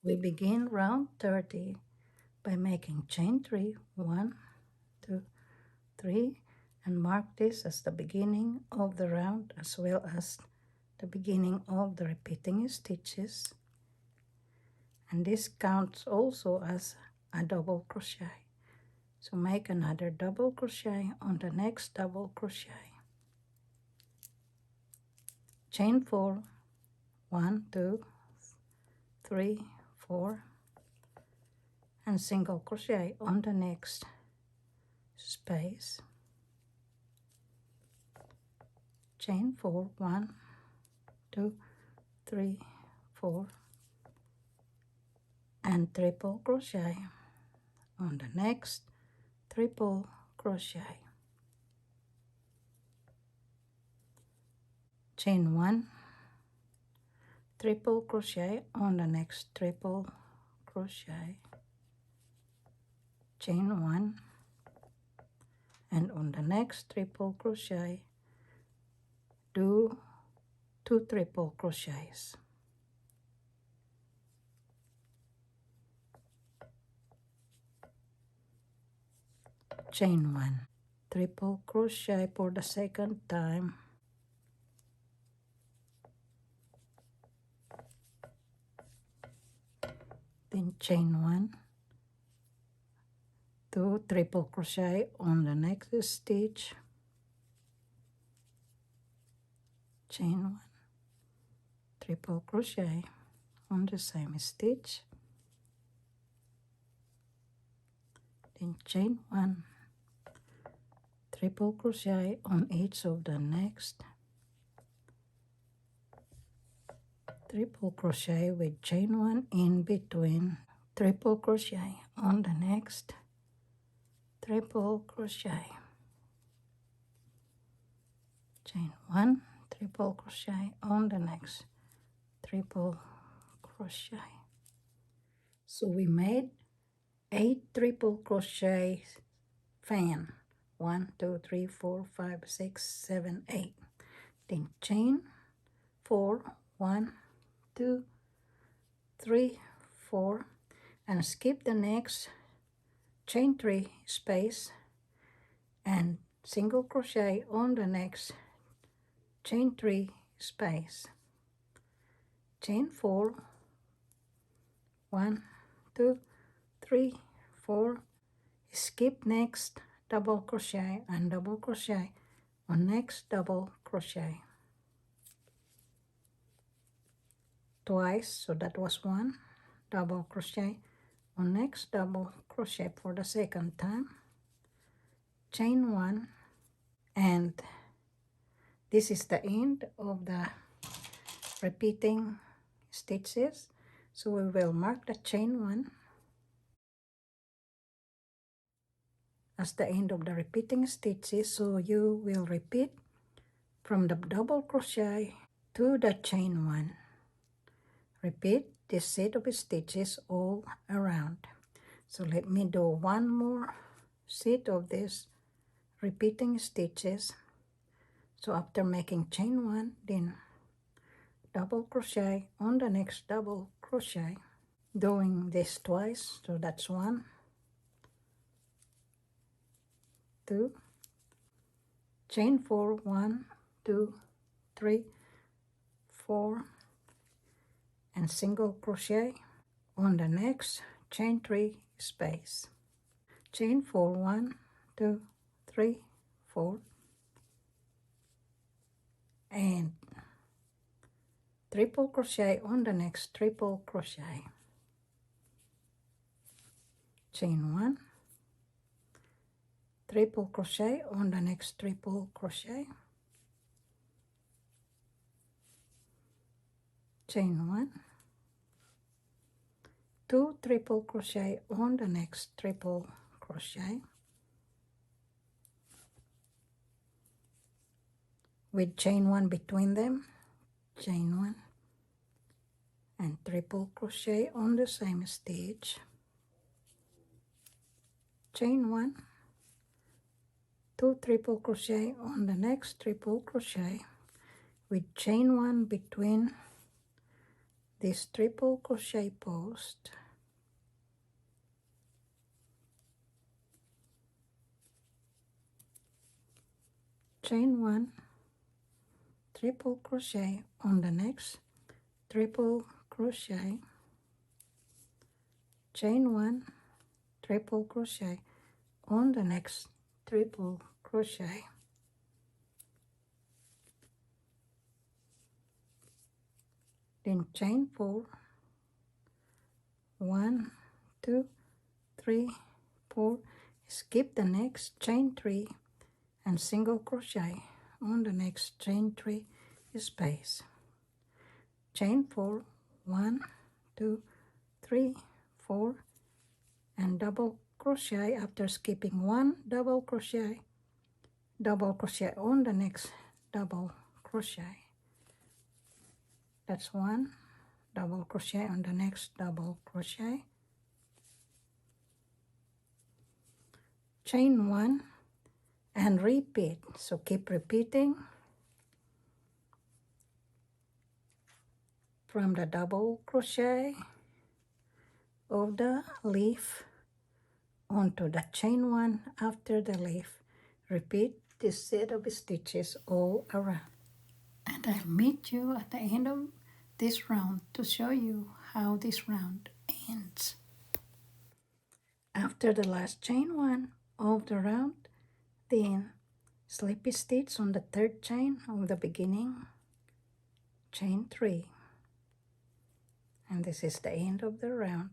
We begin round 30 by making chain 3, 1, 2, 3, and mark this as the beginning of the round as well as the beginning of the repeating stitches, and this counts also as a double crochet. So make another double crochet on the next double crochet. Chain 4, 1, 2, 3, 4, and single crochet on the next space. Chain 4, 1, 2, 3, 4, and triple crochet on the next triple crochet. Chain 1, triple crochet on the next triple crochet. Chain 1, and on the next triple crochet do 2 triple crochets. Chain 1, triple crochet for the second time, then chain 1, 2 triple crochet on the next stitch, chain 1, triple crochet on the same stitch, then chain 1, triple crochet on each of the next, triple crochet with chain 1 in between, triple crochet on the next, triple crochet, chain 1, triple crochet on the next, triple crochet. So we made 8 triple crochet fan. 1, 2, 3, 4, 5, 6, 7, 8. Then chain 4, 1, 2, 3, 4, and skip the next chain 3 space and single crochet on the next chain 3 space. Chain 4, 1, 2, 3, 4, skip next double crochet and double crochet on next double crochet twice, so that was 1 double crochet on next double crochet for the second time, chain 1, and this is the end of the repeating stitches. So we will mark the chain 1 as the end of the repeating stitches. So you will repeat from the double crochet to the chain 1. Repeat this set of stitches all around. So let me do one more set of this repeating stitches. So after making chain 1, then double crochet on the next double crochet, doing this twice. So that's 1, 2, chain 4, 1, 2, 3, 4, and single crochet on the next chain 3 space. Chain 4, 1, 2, 3, 4, and triple crochet on the next triple crochet. Chain 1, triple crochet on the next triple crochet, chain 1, 2 triple crochet on the next triple crochet, with chain 1 between them, chain 1, and triple crochet on the same stitch, chain 1, 2 triple crochet on the next triple crochet, with chain 1 between this triple crochet post, chain 1, triple crochet on the next triple crochet, chain 1, triple crochet on the next triple crochet, then chain 4, 1, 2, 3, 4, skip the next chain 3 and single crochet on the next chain 3 space, chain 4, 1, 2, 3, 4, and double crochet after skipping 1 double crochet on the next double crochet. That's 1 double crochet on the next double crochet, chain 1 and repeat. So keep repeating from the double crochet of the leaf onto the chain 1 after the leaf. Repeat this set of stitches all around. And I'll meet you at the end of this round to show you how this round ends. After the last chain 1 of the round, then slip stitch on the third chain of the beginning, chain 3. And this is the end of the round.